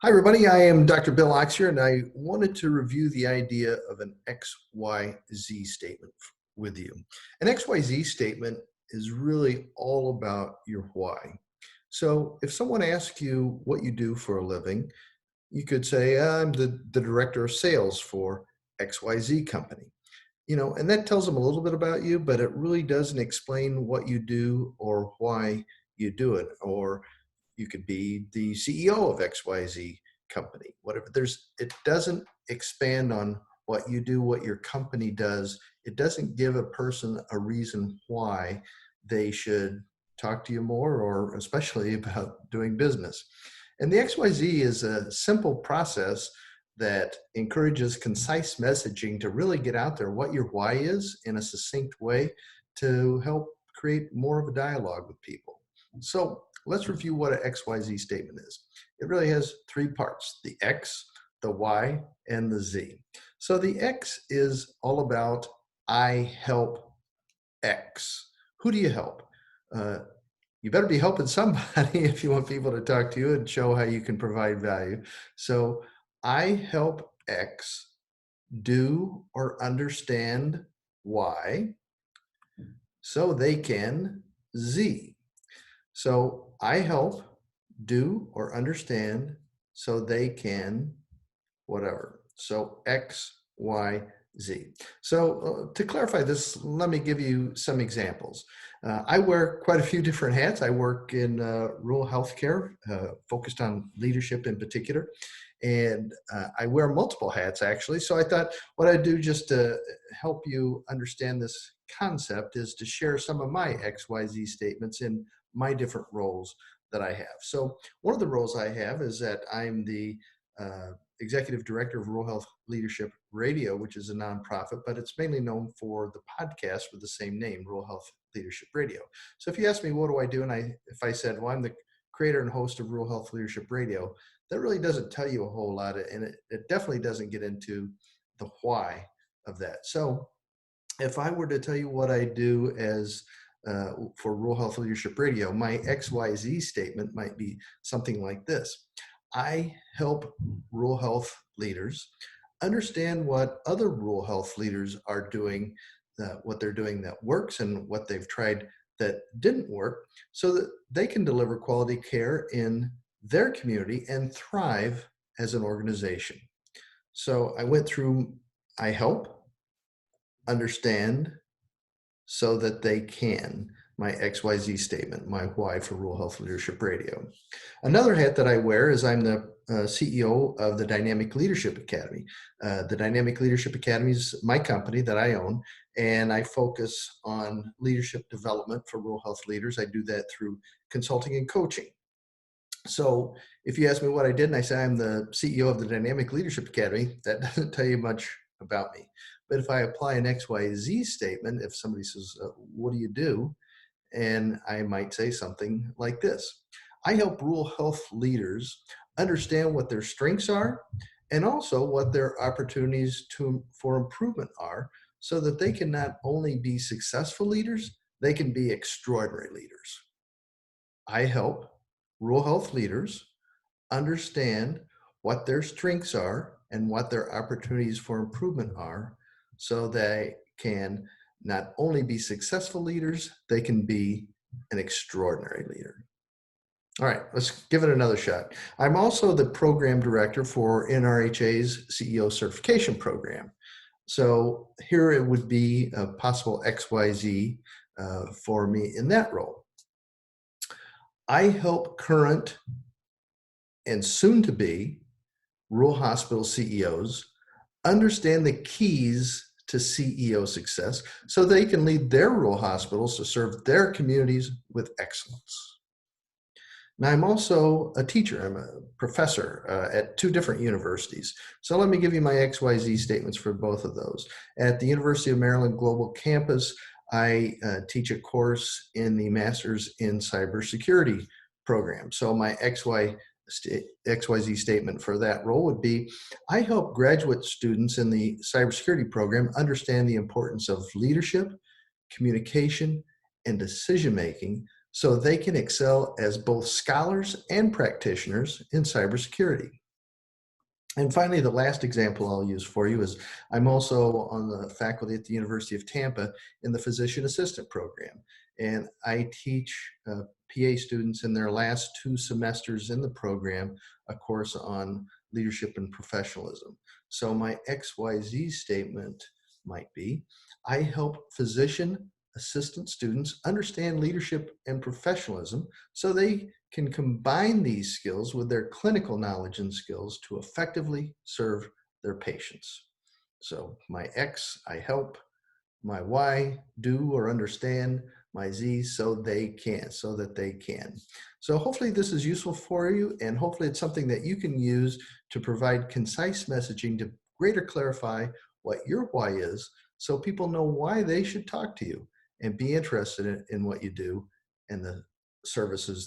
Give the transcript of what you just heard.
Hi, everybody. I am Dr. Bill Oxier, and I wanted to review the idea of an XYZ statement with you. An XYZ statement is really all about your why. So if someone asks you what you do for a living, you could say, I'm the director of sales for XYZ company. And that tells them a little bit about you, but it really doesn't explain what you do or why you do it. Or you could be the CEO of XYZ company, whatever. It doesn't expand on what you do, what your company does. It doesn't give a person a reason why they should talk to you more, or especially about doing business. And the XYZ is a simple process that encourages concise messaging to really get out there what your why is in a succinct way to help create more of a dialogue with people. So let's review what an XYZ statement is. It really has three parts: the X, the Y, and the Z. So the X is all about I help X. Who do you help? You better be helping somebody if you want people to talk to you and show how you can provide value. So I help X do or understand Y so they can Z. So I help do or understand so they can whatever. So X, Y, Z. So to clarify this, let me give you some examples. I wear quite a few different hats. I work in rural healthcare, focused on leadership in particular. And I wear multiple hats, actually. So I thought what I'd do just to help you understand this concept is to share some of my XYZ statements in my different roles that I have. So one of the roles I have is that I'm the executive director of Rural Health Leadership Radio, which is a nonprofit, but it's mainly known for the podcast with the same name, Rural Health Leadership Radio. So if you ask me, what do I do? And if I said, well, I'm the creator and host of Rural Health Leadership Radio, that really doesn't tell you a whole lot. And it definitely doesn't get into the why of that. So if I were to tell you what I do as for Rural Health Leadership Radio, my XYZ statement might be something like this. I help rural health leaders understand what other rural health leaders are doing, what they're doing that works and what they've tried that didn't work, so that they can deliver quality care in their community and thrive as an organization. So I went through, I help understand so that they can, my XYZ statement, my why for Rural Health Leadership Radio. Another hat that I wear is I'm the CEO of the Dynamic Leadership Academy. The Dynamic Leadership Academy is my company that I own, and I focus on leadership development for rural health leaders. I do that through consulting and coaching. So if you ask me what I did and I say I'm the CEO of the Dynamic Leadership Academy, that doesn't tell you much about me. But if I apply an XYZ statement, if somebody says, what do you do? And I might say something like this. I help rural health leaders understand what their strengths are and also what their opportunities for improvement are, so that they can not only be successful leaders, they can be extraordinary leaders. I help rural health leaders understand what their strengths are and what their opportunities for improvement are, so they can not only be successful leaders, they can be an extraordinary leader. All right, let's give it another shot. I'm also the program director for NRHA's CEO certification program. So here it would be a possible XYZ for me in that role. I help current and soon to be rural hospital CEOs understand the keys to CEO success so they can lead their rural hospitals to serve their communities with excellence. Now, I'm also a teacher. I'm a professor at two different universities. So let me give you my XYZ statements for both of those. At the University of Maryland Global Campus, I teach a course in the Masters in Cybersecurity program. So my XYZ statement for that role would be, I help graduate students in the cybersecurity program understand the importance of leadership, communication, and decision-making so they can excel as both scholars and practitioners in cybersecurity. And finally, the last example I'll use for you is I'm also on the faculty at the University of Tampa in the physician assistant program. And I teach PA students in their last 2 semesters in the program a course on leadership and professionalism. So my XYZ statement might be, I help physician assistant students understand leadership and professionalism so they can combine these skills with their clinical knowledge and skills to effectively serve their patients. So my X, I help, my Y, do or understand, my Z, so that they can. So hopefully this is useful for you, and hopefully it's something that you can use to provide concise messaging to greater clarify what your why is, so people know why they should talk to you and be interested in what you do and the services